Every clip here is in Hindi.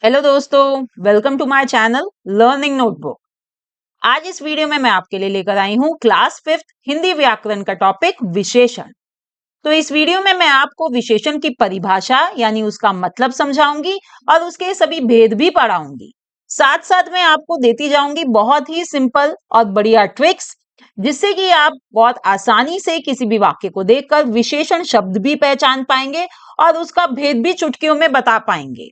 हेलो दोस्तों, welcome to my channel learning notebook. आज इस वीडियो में मैं आपके लिए लेकर आई हूँ क्लास 5th हिंदी व्याकरण का टॉपिक विशेषण। तो इस वीडियो में मैं आपको विशेषण की परिभाषा यानी उसका मतलब समझाऊंगी और उसके सभी भेद भी पढ़ाऊंगी। साथ साथ मैं आपको देती जाऊंगी बहुत ही सिंपल और बढ़िया ट्रिक्स, जिससे कि आप बहुत आसानी से किसी भी वाक्य को देखकर विशेषण शब्द भी पहचान पाएंगे और उसका भेद भी चुटकियों में बता पाएंगे।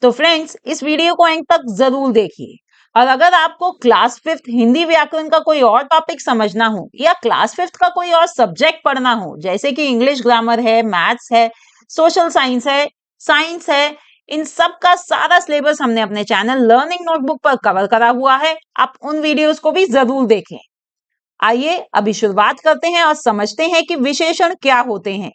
तो फ्रेंड्स, इस वीडियो को एंड तक जरूर देखिए। और अगर आपको क्लास 5th हिंदी व्याकरण का कोई और टॉपिक समझना हो या क्लास 5th का कोई और सब्जेक्ट पढ़ना हो, जैसे कि इंग्लिश ग्रामर है, मैथ्स है, सोशल साइंस है, साइंस है, इन सब का सारा सिलेबस हमने अपने चैनल लर्निंग नोटबुक पर कवर करा हुआ है। आप उन वीडियोस को भी जरूर देखें। आइए अभी शुरुआत करते हैं और समझते हैं कि विशेषण क्या होते हैं।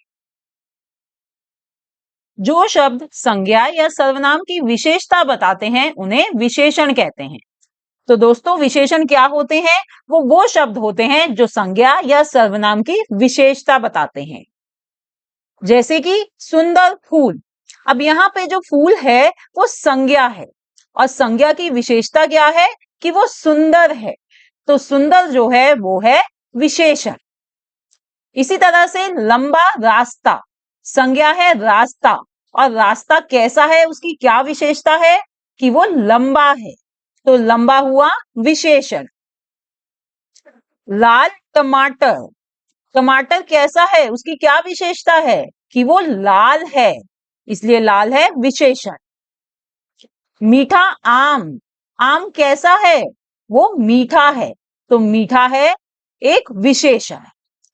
जो शब्द संज्ञा या सर्वनाम की विशेषता बताते हैं उन्हें विशेषण कहते हैं। तो दोस्तों, विशेषण क्या होते हैं? वो शब्द होते हैं जो संज्ञा या सर्वनाम की विशेषता बताते हैं। जैसे कि सुंदर फूल। अब यहाँ पे जो फूल है वो संज्ञा है और संज्ञा की विशेषता क्या है कि वो सुंदर है। तो सुंदर जो है वो है विशेषण। इसी तरह से लंबा रास्ता, संज्ञा है रास्ता, और रास्ता कैसा है, उसकी क्या विशेषता है कि वो लंबा है। तो लंबा हुआ विशेषण। लाल टमाटर, टमाटर कैसा है, उसकी क्या विशेषता है कि वो लाल है, इसलिए लाल है विशेषण। मीठा आम, आम कैसा है, वो मीठा है, तो मीठा है एक विशेषण।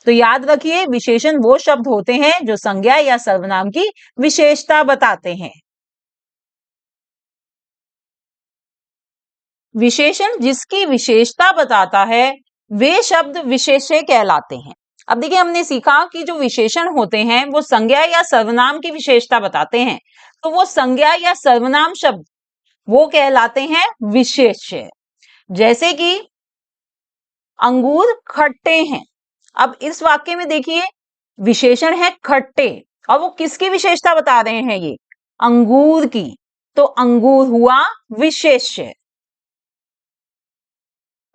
तो याद रखिए, विशेषण वो शब्द होते हैं जो संज्ञा या सर्वनाम की विशेषता बताते हैं। विशेषण जिसकी विशेषता बताता है वे शब्द विशेष्य कहलाते हैं। अब देखिए, हमने सीखा कि जो विशेषण होते हैं वो संज्ञा या सर्वनाम की विशेषता बताते हैं, तो वो संज्ञा या सर्वनाम शब्द वो कहलाते हैं विशेष्य। जैसे कि अंगूर खट्टे हैं। अब इस वाक्य में देखिए, विशेषण है खट्टे और वो किसकी विशेषता बता रहे हैं, ये अंगूर की। तो अंगूर हुआ विशेष्य।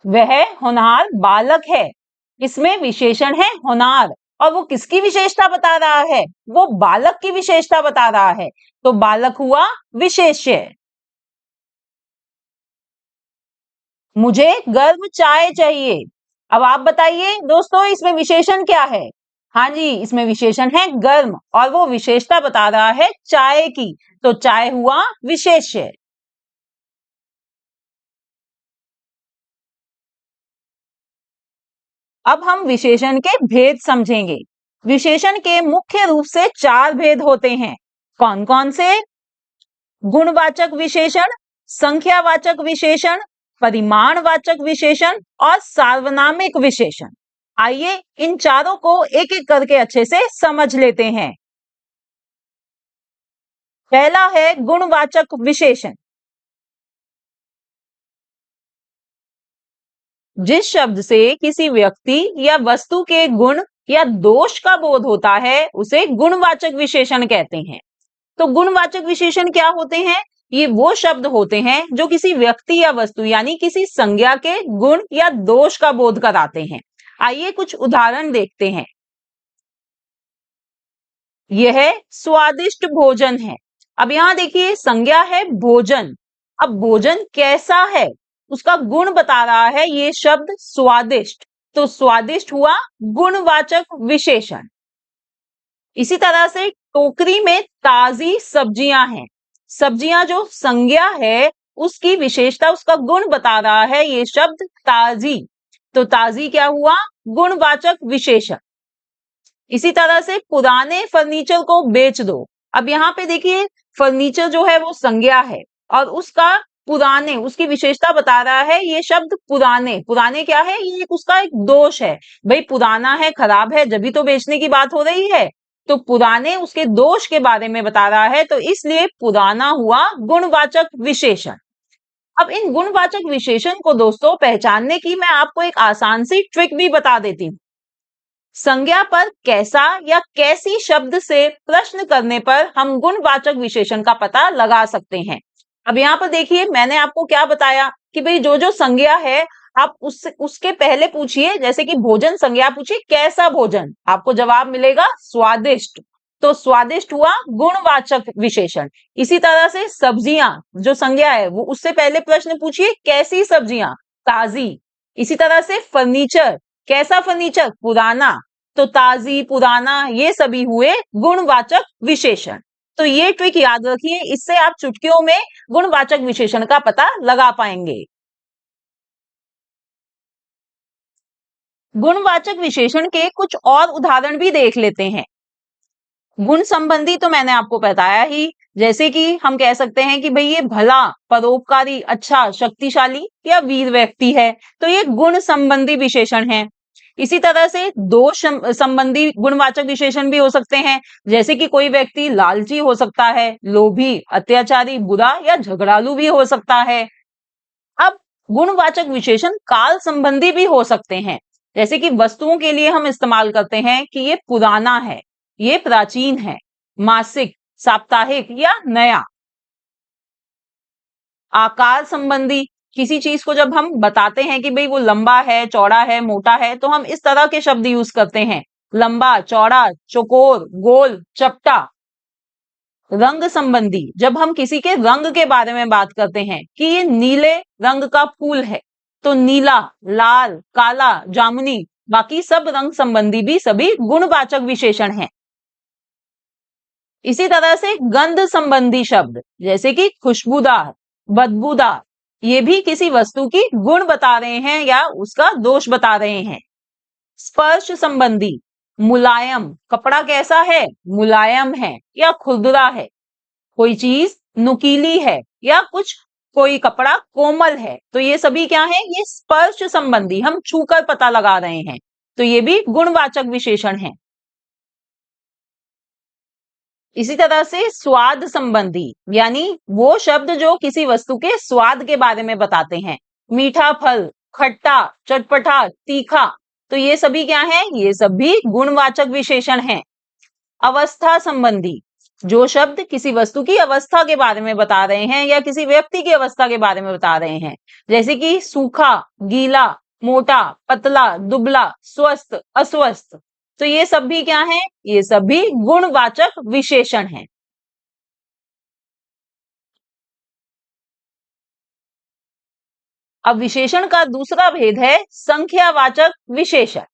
वह होनहार बालक है, इसमें विशेषण है होनहार और वो किसकी विशेषता बता रहा है, वो बालक की विशेषता बता रहा है। तो बालक हुआ विशेष्य। मुझे गर्म चाय चाहिए। अब आप बताइए दोस्तों, इसमें विशेषण क्या है? हाँ जी, इसमें विशेषण है गर्म और वो विशेषता बता रहा है चाय की। तो चाय हुआ विशेष्य। अब हम विशेषण के भेद समझेंगे। विशेषण के मुख्य रूप से 4 भेद होते हैं। कौन कौन से? गुणवाचक विशेषण, संख्यावाचक विशेषण, परिमाणवाचक विशेषण और सार्वनामिक विशेषण। आइए इन चारों को एक एक करके अच्छे से समझ लेते हैं। पहला है गुणवाचक विशेषण। जिस शब्द से किसी व्यक्ति या वस्तु के गुण या दोष का बोध होता है उसे गुणवाचक विशेषण कहते हैं। तो गुणवाचक विशेषण क्या होते हैं? ये वो शब्द होते हैं जो किसी व्यक्ति या वस्तु यानी किसी संज्ञा के गुण या दोष का बोध कराते हैं। आइए कुछ उदाहरण देखते हैं। यह स्वादिष्ट भोजन है। अब यहां देखिए, संज्ञा है भोजन। अब भोजन कैसा है, उसका गुण बता रहा है ये शब्द स्वादिष्ट। तो स्वादिष्ट हुआ गुणवाचक विशेषण। इसी तरह से टोकरी में ताजी सब्जियां हैं। सब्जियां जो संज्ञा है उसकी विशेषता, उसका गुण बता रहा है ये शब्द ताजी। तो ताजी क्या हुआ? गुणवाचक विशेषण। इसी तरह से पुराने फर्नीचर को बेच दो। अब यहाँ पे देखिए, फर्नीचर जो है वो संज्ञा है और उसका पुराने, उसकी विशेषता बता रहा है ये शब्द पुराने। पुराने क्या है? ये उसका एक दोष है। भाई पुराना है, खराब है, जब भी तो बेचने की बात हो रही है। तो पुराने उसके दोष के बारे में बता रहा है, तो इसलिए पुराना हुआ गुणवाचक विशेषण। अब इन गुणवाचक विशेषण को दोस्तों पहचानने की मैं आपको एक आसान सी ट्रिक भी बता देती हूँ। संज्ञा पर कैसा या कैसी शब्द से प्रश्न करने पर हम गुणवाचक विशेषण का पता लगा सकते हैं। अब यहाँ पर देखिए मैंने आपको क्या बताया कि भाई जो जो संज्ञा है आप उसके पहले पूछिए, जैसे कि भोजन संज्ञा पूछिए कैसा भोजन, आपको जवाब मिलेगा स्वादिष्ट। तो स्वादिष्ट हुआ गुणवाचक विशेषण। इसी तरह से सब्जियां जो संज्ञा है वो उससे पहले प्रश्न पूछिए कैसी सब्जियां, ताजी। इसी तरह से फर्नीचर, कैसा फर्नीचर, पुराना। तो ताजी, पुराना, ये सभी हुए गुणवाचक विशेषण। तो ये ट्रिक याद रखिए, इससे आप चुटकियों में गुणवाचक विशेषण का पता लगा पाएंगे। गुणवाचक विशेषण के कुछ और उदाहरण भी देख लेते हैं। गुण संबंधी तो मैंने आपको बताया ही, जैसे कि हम कह सकते हैं कि भाई ये भला, परोपकारी, अच्छा, शक्तिशाली या वीर व्यक्ति है, तो ये गुण संबंधी विशेषण है। इसी तरह से दोष संबंधी गुणवाचक विशेषण भी हो सकते हैं, जैसे कि कोई व्यक्ति लालची हो सकता है, लोभी, अत्याचारी, बुरा या झगड़ालू भी हो सकता है। अब गुणवाचक विशेषण काल संबंधी भी हो सकते हैं, जैसे कि वस्तुओं के लिए हम इस्तेमाल करते हैं कि ये पुराना है, ये प्राचीन है, मासिक, साप्ताहिक या नया। आकार संबंधी, किसी चीज को जब हम बताते हैं कि भाई वो लंबा है, चौड़ा है, मोटा है, तो हम इस तरह के शब्द यूज करते हैं, लंबा, चौड़ा, चौकोर, गोल, चपटा। रंग संबंधी, जब हम किसी के रंग के बारे में बात करते हैं कि ये नीले रंग का फूल है, तो नीला, लाल, काला, जामुनी, बाकी सब रंग संबंधी भी सभी गुणवाचक विशेषण हैं। इसी तरह से गंध संबंधी शब्द, जैसे कि खुशबूदार, बदबूदार, ये भी किसी वस्तु की गुण बता रहे हैं या उसका दोष बता रहे हैं। स्पर्श संबंधी, मुलायम, कपड़ा कैसा है, मुलायम है या खुरदुरा है। कोई चीज नुकीली है या कुछ, कोई कपड़ा कोमल है, तो ये सभी क्या है, ये स्पर्श संबंधी, हम छूकर पता लगा रहे हैं, तो ये भी गुणवाचक विशेषण है। इसी तरह से स्वाद संबंधी, यानी वो शब्द जो किसी वस्तु के स्वाद के बारे में बताते हैं, मीठा फल, खट्टा, चटपटा, तीखा, तो ये सभी क्या है, ये सभी गुणवाचक विशेषण हैं। अवस्था संबंधी, जो शब्द किसी वस्तु की अवस्था के बारे में बता रहे हैं या किसी व्यक्ति की अवस्था के बारे में बता रहे हैं, जैसे कि सूखा, गीला, मोटा, पतला, दुबला, स्वस्थ, अस्वस्थ, तो ये सब भी क्या है, ये सभी गुणवाचक विशेषण हैं। अब विशेषण का दूसरा भेद है संख्यावाचक विशेषण।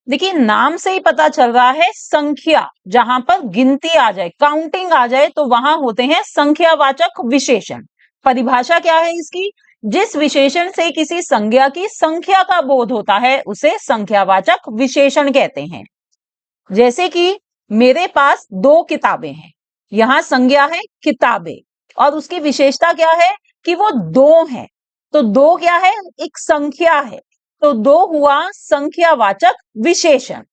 देखिए नाम से ही पता चल रहा है, संख्या, जहां पर गिनती आ जाए, काउंटिंग आ जाए, तो वहां होते हैं संख्यावाचक विशेषण। परिभाषा क्या है इसकी, जिस विशेषण से किसी संज्ञा की संख्या का बोध होता है उसे संख्यावाचक विशेषण कहते हैं। जैसे कि मेरे पास 2 किताबें हैं, यहां संज्ञा है किताबें, और उसकी विशेषता क्या है कि वो 2 हैं, तो 2 क्या है, एक संख्या है, तो 2 हुआ संख्यावाचक विशेषण।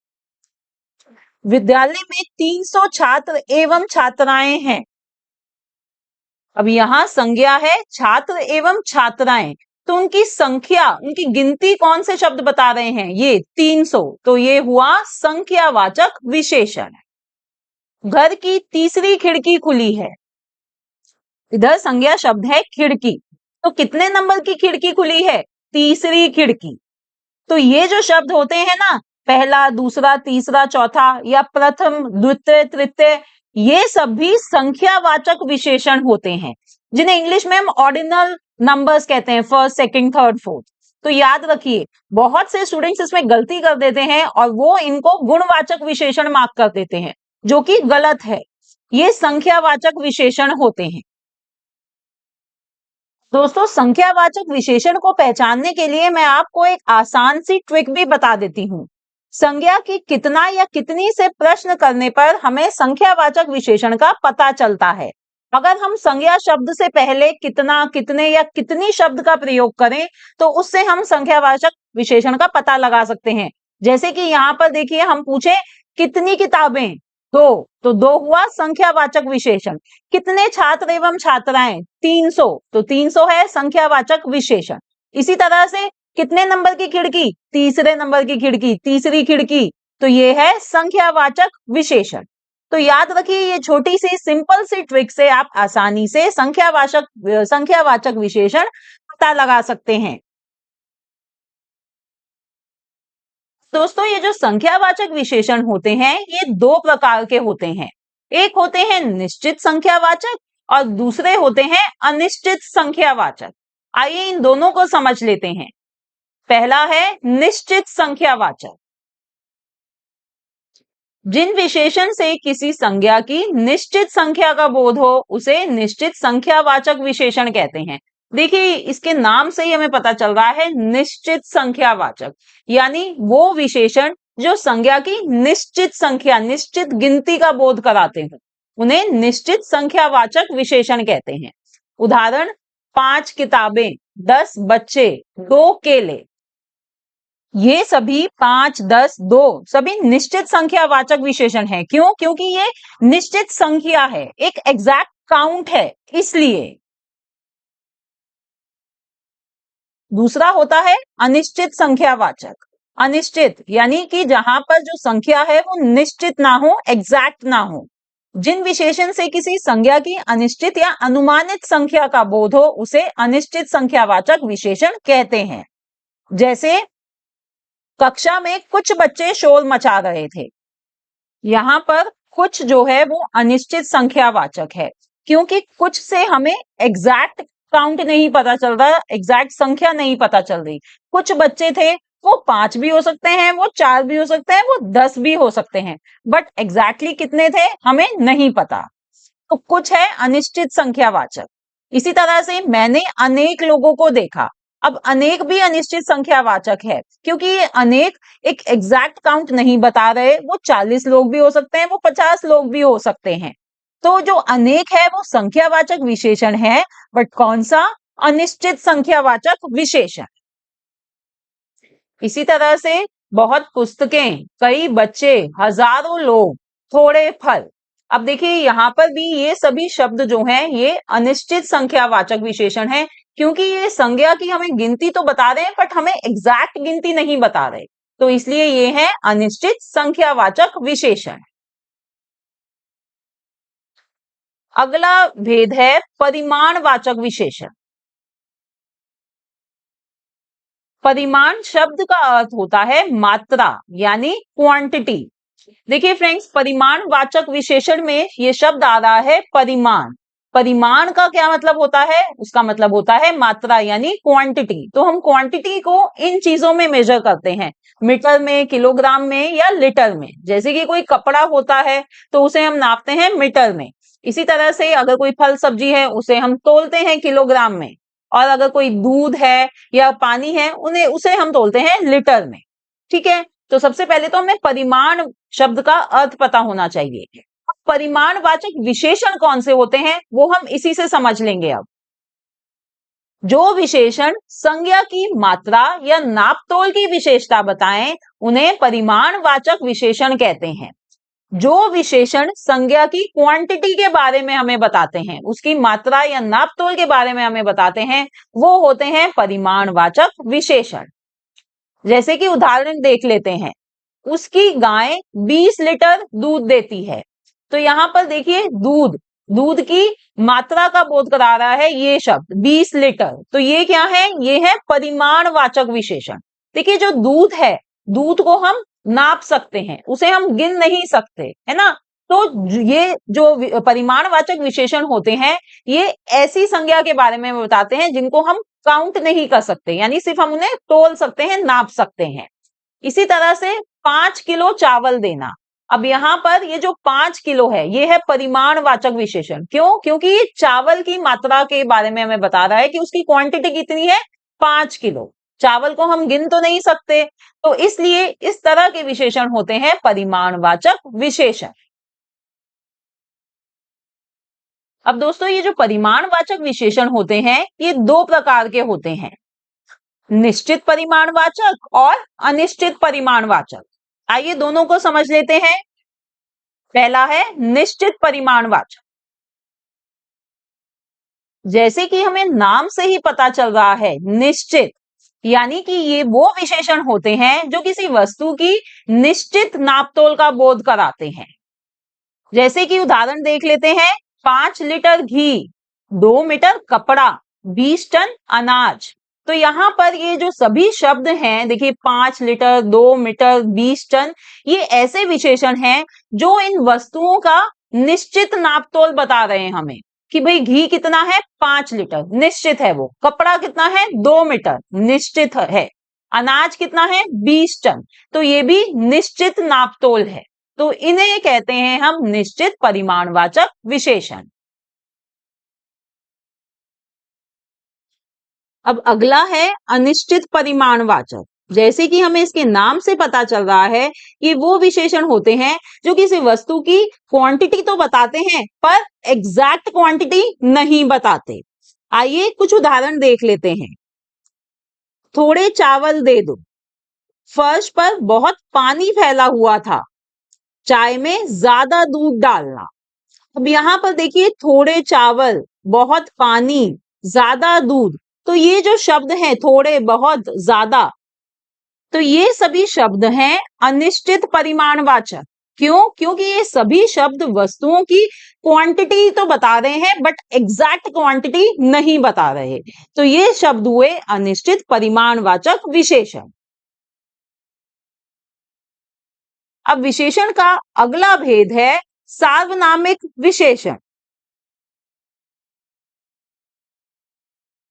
विद्यालय में 300 छात्र एवं छात्राएं हैं, अब यहां संज्ञा है छात्र एवं छात्राएं, तो उनकी संख्या, उनकी गिनती कौन से शब्द बता रहे हैं, ये 300, तो ये हुआ संख्यावाचक विशेषण। घर की तीसरी खिड़की खुली है, इधर संज्ञा शब्द है खिड़की, तो कितने नंबर की खिड़की खुली है, तीसरी खिड़की। तो ये जो शब्द होते हैं ना, पहला, दूसरा, तीसरा, चौथा या प्रथम, द्वितीय, तृतीय, ये सब भी संख्यावाचक विशेषण होते हैं, जिन्हें इंग्लिश में हम ऑर्डिनल नंबर्स कहते हैं, फर्स्ट, सेकंड, थर्ड, फोर्थ। तो याद रखिए, बहुत से स्टूडेंट्स इसमें गलती कर देते हैं और वो इनको गुणवाचक विशेषण मार्क कर देते हैं, जो कि गलत है, ये संख्यावाचक विशेषण होते हैं। दोस्तों संख्यावाचक विशेषण को पहचानने के लिए मैं आपको एक आसान सी ट्रिक भी बता देती हूँ। संज्ञा की कितना या कितनी से प्रश्न करने पर हमें संख्यावाचक विशेषण का पता चलता है। अगर हम संज्ञा शब्द से पहले कितना, कितने या कितनी शब्द का प्रयोग करें तो उससे हम संख्यावाचक विशेषण का पता लगा सकते हैं। जैसे कि यहाँ पर देखिए हम पूछे कितनी किताबें, 2, तो 2 हुआ संख्यावाचक विशेषण। कितने छात्र एवं छात्राएं, 300, तो 300 है संख्यावाचक विशेषण। इसी तरह से कितने नंबर की खिड़की, तीसरे नंबर की खिड़की, तीसरी खिड़की, तो ये है संख्यावाचक विशेषण। तो याद रखिए, ये छोटी सी सिंपल सी ट्रिक से आप आसानी से संख्यावाचक विशेषण पता लगा सकते हैं। दोस्तों, ये जो संख्यावाचक विशेषण होते हैं, ये दो प्रकार के होते हैं। एक होते हैं निश्चित संख्यावाचक और दूसरे होते हैं अनिश्चित संख्यावाचक। आइए इन दोनों को समझ लेते हैं। पहला है निश्चित संख्यावाचक। जिन विशेषण से किसी संज्ञा की निश्चित संख्या का बोध हो, उसे निश्चित संख्यावाचक विशेषण कहते हैं। देखिए, इसके नाम से ही हमें पता चल रहा है निश्चित संख्यावाचक, यानी वो विशेषण जो संज्ञा की निश्चित संख्या, निश्चित गिनती का बोध कराते हैं, उन्हें निश्चित संख्यावाचक विशेषण कहते हैं। उदाहरण, 5 किताबें, 10 बच्चे, 2 केले। ये सभी 5, 10, 2 सभी निश्चित संख्यावाचक विशेषण हैं। क्यों? क्योंकि ये निश्चित संख्या है, एक एग्जैक्ट काउंट है, इसलिए। दूसरा होता है अनिश्चित संख्यावाचक। अनिश्चित यानी कि जहां पर जो संख्या है वो निश्चित ना हो, एग्जैक्ट ना हो। जिन विशेषण से किसी संज्ञा की अनिश्चित या अनुमानित संख्या का बोध हो, उसे अनिश्चित संख्यावाचक विशेषण कहते हैं। जैसे कक्षा में कुछ बच्चे शोर मचा रहे थे। यहां पर कुछ जो है वो अनिश्चित संख्यावाचक है, क्योंकि कुछ से हमें एग्जैक्ट काउंट नहीं पता चल रहा, एग्जैक्ट संख्या नहीं पता चल रही। कुछ बच्चे थे, वो 5 भी हो सकते हैं, वो 4 भी हो सकते हैं, वो 10 भी हो सकते हैं, बट एग्जैक्टली कितने थे हमें नहीं पता। तो कुछ है अनिश्चित संख्यावाचक। इसी तरह से मैंने अनेक लोगों को देखा। अब अनेक भी अनिश्चित संख्यावाचक है, क्योंकि ये अनेक एक एग्जैक्ट काउंट नहीं बता रहे। वो 40 लोग भी हो सकते हैं, वो 50 लोग भी हो सकते हैं। तो जो अनेक है वो संख्यावाचक विशेषण है, बट कौन सा? अनिश्चित संख्यावाचक विशेषण। इसी तरह से बहुत पुस्तकें, कई बच्चे, हजारों लोग, थोड़े फल। अब देखिए, यहां पर भी ये सभी शब्द जो हैं ये अनिश्चित संख्यावाचक विशेषण हैं, क्योंकि ये संज्ञा की हमें गिनती तो बता रहे हैं, बट हमें एग्जैक्ट गिनती नहीं बता रहे, तो इसलिए ये है अनिश्चित संख्यावाचक विशेषण। अगला भेद है परिमाणवाचक विशेषण। परिमाण शब्द का अर्थ होता है मात्रा, यानी क्वांटिटी। देखिए फ्रेंड्स, परिमाणवाचक विशेषण में ये शब्द आ रहा है परिमाण। परिमाण का क्या मतलब होता है? उसका मतलब होता है मात्रा, यानी क्वांटिटी। तो हम क्वांटिटी को इन चीजों में मेजर करते हैं, मीटर में, किलोग्राम में या लीटर में। जैसे कि कोई कपड़ा होता है तो उसे हम नापते हैं मीटर में। इसी तरह से अगर कोई फल सब्जी है उसे हम तोलते हैं किलोग्राम में, और अगर कोई दूध है या पानी है उसे हम तोलते हैं लीटर में। ठीक है, तो सबसे पहले तो हमें परिमाण शब्द का अर्थ पता होना चाहिए। परिमाणवाचक विशेषण कौन से होते हैं वो हम इसी से समझ लेंगे। अब जो विशेषण संज्ञा की मात्रा या नापतोल की विशेषता बताएं, उन्हें परिमाणवाचक विशेषण कहते हैं। जो विशेषण संज्ञा की क्वांटिटी के बारे में हमें बताते हैं, उसकी मात्रा या नापतोल के बारे में हमें बताते हैं, वो होते हैं परिमाणवाचक विशेषण। जैसे कि उदाहरण देख लेते हैं, उसकी गाय 20 लीटर दूध देती है। तो यहां पर देखिए, दूध की मात्रा का बोध करा रहा है ये शब्द 20 लीटर। तो ये क्या है? ये है परिमाणवाचक विशेषण। देखिए, जो दूध है, दूध को हम नाप सकते हैं, उसे हम गिन नहीं सकते, है ना। तो ये जो परिमाणवाचक विशेषण होते हैं, ये ऐसी संज्ञा के बारे में बताते हैं जिनको हम काउंट नहीं कर सकते, यानी सिर्फ हम उन्हें तोल सकते हैं, नाप सकते हैं। इसी तरह से 5 किलो चावल देना। अब यहां पर ये जो 5 किलो है, ये है परिमाणवाचक विशेषण। क्यों? क्योंकि ये चावल की मात्रा के बारे में हमें बता रहा है कि उसकी क्वांटिटी कितनी है, 5 किलो। चावल को हम गिन तो नहीं सकते, तो इसलिए इस तरह के विशेषण होते हैं परिमाणवाचक विशेषण। अब दोस्तों, ये जो परिमाणवाचक विशेषण होते हैं, ये दो प्रकार के होते हैं, निश्चित परिमाणवाचक और अनिश्चित परिमाणवाचक। आइए दोनों को समझ लेते हैं। पहला है निश्चित परिमाणवाचक। जैसे कि हमें नाम से ही पता चल रहा है, निश्चित यानी कि ये वो विशेषण होते हैं जो किसी वस्तु की निश्चित नापतोल का बोध कराते हैं। जैसे कि उदाहरण देख लेते हैं, 5 लीटर घी, 2 मीटर कपड़ा, 20 टन अनाज। तो यहाँ पर ये जो सभी शब्द हैं, देखिए 5 लीटर, 2 मीटर, 20 टन, ये ऐसे विशेषण हैं जो इन वस्तुओं का निश्चित नापतोल बता रहे हैं हमें कि भाई घी कितना है, 5 लीटर, निश्चित है वो। कपड़ा कितना है, 2 मीटर, निश्चित है। अनाज कितना है, 20 टन, तो ये भी निश्चित नापतोल है। तो इन्हें कहते हैं हम निश्चित परिमाणवाचक विशेषण। अब अगला है अनिश्चित परिमाणवाचक। जैसे कि हमें इसके नाम से पता चल रहा है, ये वो विशेषण होते हैं जो किसी वस्तु की क्वांटिटी तो बताते हैं पर एग्जैक्ट क्वांटिटी नहीं बताते। आइए कुछ उदाहरण देख लेते हैं। थोड़े चावल दे दो, फर्श पर बहुत पानी फैला हुआ था, चाय में ज्यादा दूध डालना। अब यहाँ पर देखिए, थोड़े चावल, बहुत पानी, ज्यादा दूध, तो ये जो शब्द हैं थोड़े, बहुत, ज्यादा, तो ये सभी शब्द हैं अनिश्चित परिमाणवाचक। क्यों? क्योंकि ये सभी शब्द वस्तुओं की क्वांटिटी तो बता रहे हैं बट एग्जैक्ट क्वांटिटी नहीं बता रहे। तो ये शब्द हुए अनिश्चित परिमाणवाचक विशेषण। अब विशेषण का अगला भेद है सार्वनामिक विशेषण।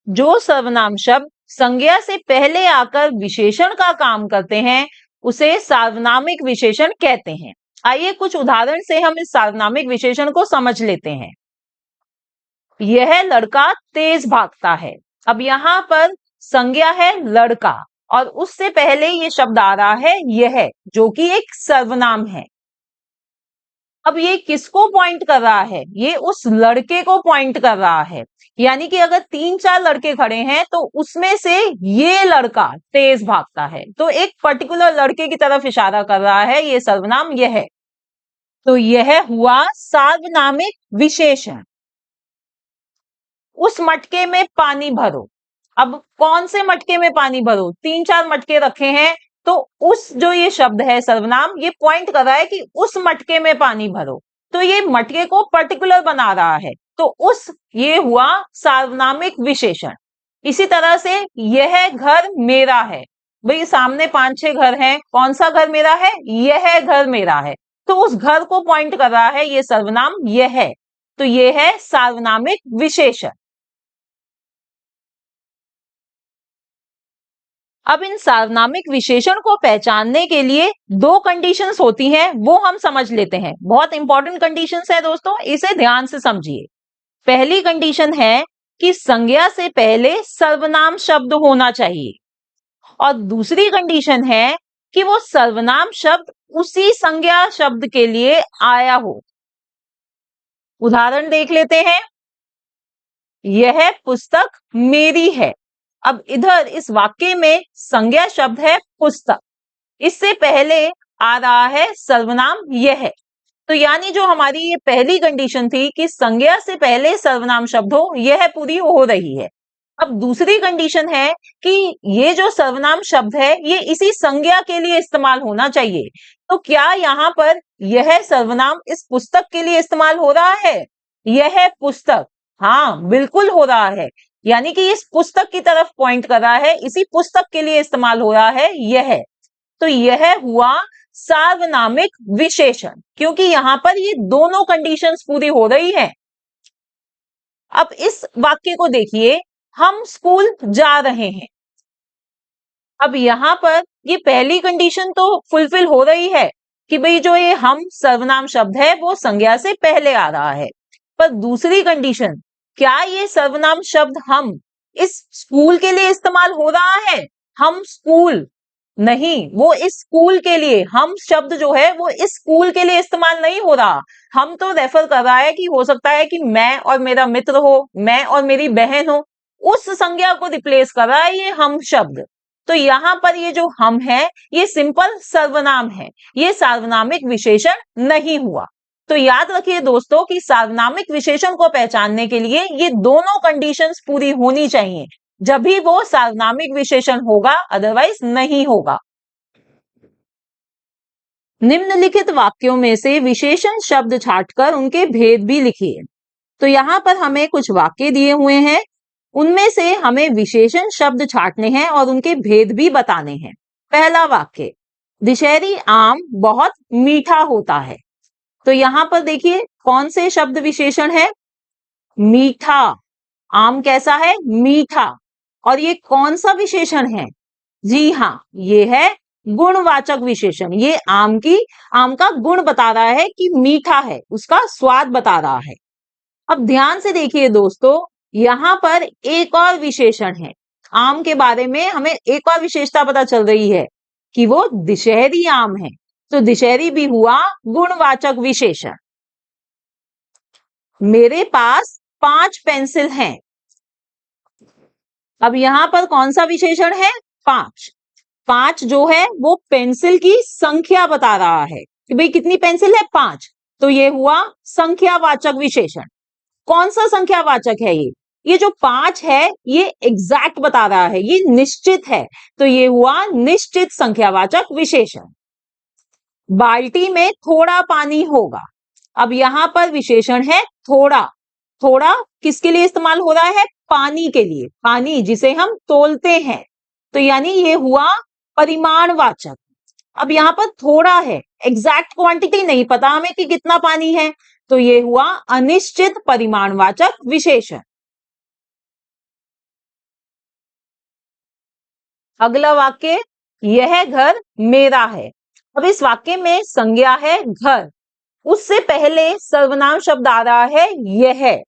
जो सर्वनाम शब्द संज्ञा से पहले आकर विशेषण का काम करते हैं उसे सार्वनामिक विशेषण कहते हैं। आइए कुछ उदाहरण से हम इस सार्वनामिक विशेषण को समझ लेते हैं। यह लड़का तेज भागता है। अब यहाँ पर संज्ञा है लड़का और उससे पहले ये शब्द आ रहा है यह, जो कि एक सर्वनाम है। अब ये किसको पॉइंट कर रहा है? ये उस लड़के को पॉइंट कर रहा है। यानी कि अगर 3-4 लड़के खड़े हैं तो उसमें से ये लड़का तेज भागता है, तो एक पर्टिकुलर लड़के की तरफ इशारा कर रहा है ये सर्वनाम यह। तो यह हुआ सार्वनामिक विशेषण। उस मटके में पानी भरो। अब कौन से मटके में पानी भरो? 3-4 मटके रखे हैं, तो उस जो ये शब्द है सर्वनाम, ये पॉइंट कर रहा है कि उस मटके में पानी भरो, तो ये मटके को पर्टिकुलर बना रहा है। तो उस, ये हुआ सार्वनामिक विशेषण। इसी तरह से यह घर मेरा है। भाई सामने 5-6 घर हैं, कौन सा घर मेरा है? यह घर मेरा है। तो उस घर को पॉइंट कर रहा है ये सर्वनाम यह है। तो यह है सार्वनामिक विशेषण। अब इन सार्वनामिक विशेषण को पहचानने के लिए 2 कंडीशंस होती हैं, वो हम समझ लेते हैं। बहुत इंपॉर्टेंट कंडीशंस है दोस्तों, इसे ध्यान से समझिए। पहली कंडीशन है कि संज्ञा से पहले सर्वनाम शब्द होना चाहिए और दूसरी कंडीशन है कि वो सर्वनाम शब्द उसी संज्ञा शब्द के लिए आया हो। उदाहरण देख लेते हैं। यह पुस्तक मेरी है। अब इधर इस वाक्य में संज्ञा शब्द है पुस्तक, इससे पहले आ रहा है सर्वनाम यह। तो यानी जो हमारी ये पहली कंडीशन थी कि संज्ञा से पहले सर्वनाम शब्द हो, यह पूरी हो रही है। अब दूसरी कंडीशन है कि ये जो सर्वनाम शब्द है ये इसी संज्ञा के लिए इस्तेमाल होना चाहिए। तो क्या यहाँ पर यह सर्वनाम इस पुस्तक के लिए इस्तेमाल हो रहा है? यह पुस्तक, हाँ बिल्कुल हो रहा है। यानी कि इस पुस्तक की तरफ पॉइंट कर रहा है, इसी पुस्तक के लिए इस्तेमाल हो रहा है यह। तो यह हुआ सार्वनामिक विशेषण, क्योंकि यहां पर ये दोनों कंडीशंस पूरी हो रही है। अब इस वाक्य को देखिए, हम स्कूल जा रहे हैं। अब यहां पर ये पहली कंडीशन तो फुलफिल हो रही है कि भाई जो ये हम सर्वनाम शब्द है वो संज्ञा से पहले आ रहा है, पर दूसरी कंडीशन, क्या ये सर्वनाम शब्द हम इस स्कूल के लिए इस्तेमाल हो रहा है? हम स्कूल नहीं, वो इस स्कूल के लिए, हम शब्द जो है वो इस स्कूल के लिए इस्तेमाल नहीं हो रहा। हम तो रेफर कर रहा है कि हो सकता है कि मैं और मेरा मित्र हो, मैं और मेरी बहन हो, उस संज्ञा को रिप्लेस कर रहा है ये हम शब्द। तो यहां पर ये जो हम है ये सिंपल सर्वनाम है, ये सार्वनामिक विशेषण नहीं हुआ। तो याद रखिए दोस्तों कि सार्वनामिक विशेषण को पहचानने के लिए ये दोनों कंडीशंस पूरी होनी चाहिए, जब भी वो सार्वनामिक विशेषण होगा, अदरवाइज नहीं होगा। निम्नलिखित वाक्यों में से विशेषण शब्द छांटकर उनके भेद भी लिखिए। तो यहाँ पर हमें कुछ वाक्य दिए हुए हैं, उनमें से हमें विशेषण शब्द छांटने हैं और उनके भेद भी बताने हैं। पहला वाक्य, दशहरी आम बहुत मीठा होता है। तो यहाँ पर देखिए कौन से शब्द विशेषण है? मीठा। आम कैसा है? मीठा। और ये कौन सा विशेषण है? जी हाँ, ये है गुणवाचक विशेषण। ये आम का गुण बता रहा है कि मीठा है, उसका स्वाद बता रहा है। अब ध्यान से देखिए दोस्तों, यहाँ पर एक और विशेषण है। आम के बारे में हमें एक और विशेषता पता चल रही है कि वो दशहरी आम है। तो दशहरी भी हुआ गुणवाचक विशेषण। मेरे पास 5 पेंसिल हैं। अब यहां पर कौन सा विशेषण है? 5। 5 जो है वो पेंसिल की संख्या बता रहा है कि भाई कितनी पेंसिल है? 5। तो ये हुआ संख्यावाचक विशेषण। कौन सा संख्यावाचक है ये? ये जो 5 है ये एग्जैक्ट बता रहा है, ये निश्चित है। तो ये हुआ निश्चित संख्यावाचक विशेषण। बाल्टी में थोड़ा पानी होगा। अब यहां पर विशेषण है थोड़ा। थोड़ा किसके लिए इस्तेमाल हो रहा है? पानी के लिए। पानी जिसे हम तोलते हैं। तो यानी ये हुआ परिमाणवाचक। अब यहां पर थोड़ा है, एग्जैक्ट क्वांटिटी नहीं पता हमें कि कितना पानी है, तो ये हुआ अनिश्चित परिमाणवाचक विशेषण। अगला वाक्य, यह घर मेरा है। अब इस वाक्य में संज्ञा है घर, उससे पहले सर्वनाम शब्द आ रहा है यह,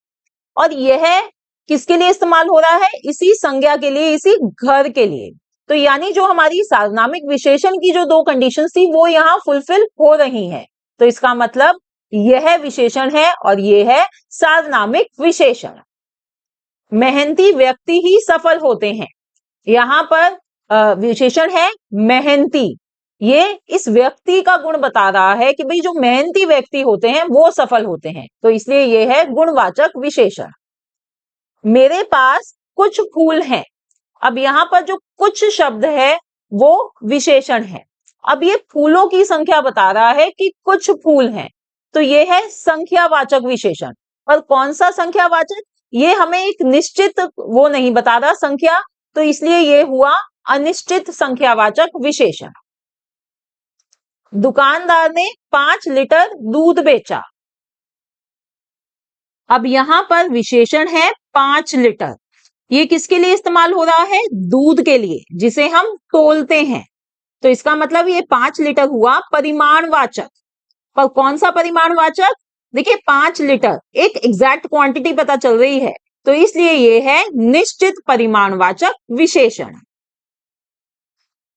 और यह किसके लिए इस्तेमाल हो रहा है? इसी संज्ञा के लिए, इसी घर के लिए। तो यानी जो हमारी सार्वनामिक विशेषण की जो 2 कंडीशन थी वो यहाँ फुलफिल हो रही हैं। तो इसका मतलब यह विशेषण है और यह है सार्वनामिक विशेषण। मेहनती व्यक्ति ही सफल होते हैं। यहाँ पर विशेषण है मेहनती। ये इस व्यक्ति का गुण बता रहा है कि भाई जो मेहनती व्यक्ति होते हैं वो सफल होते हैं। तो इसलिए ये है गुणवाचक विशेषण। मेरे पास कुछ फूल हैं। अब यहाँ पर जो कुछ शब्द है वो विशेषण है। अब ये फूलों की संख्या बता रहा है कि कुछ फूल हैं। तो ये है संख्यावाचक विशेषण। और कौन सा संख्यावाचक? ये हमें एक निश्चित वो नहीं बता रहा संख्या, तो इसलिए ये हुआ अनिश्चित संख्यावाचक विशेषण। दुकानदार ने 5 लीटर दूध बेचा। अब यहां पर विशेषण है 5 लीटर। ये किसके लिए इस्तेमाल हो रहा है? दूध के लिए, जिसे हम तोलते हैं। तो इसका मतलब ये 5 लीटर हुआ परिमाणवाचक। पर कौन सा परिमाणवाचक? देखिए 5 लीटर एक एग्जैक्ट क्वांटिटी पता चल रही है, तो इसलिए ये है निश्चित परिमाणवाचक विशेषण।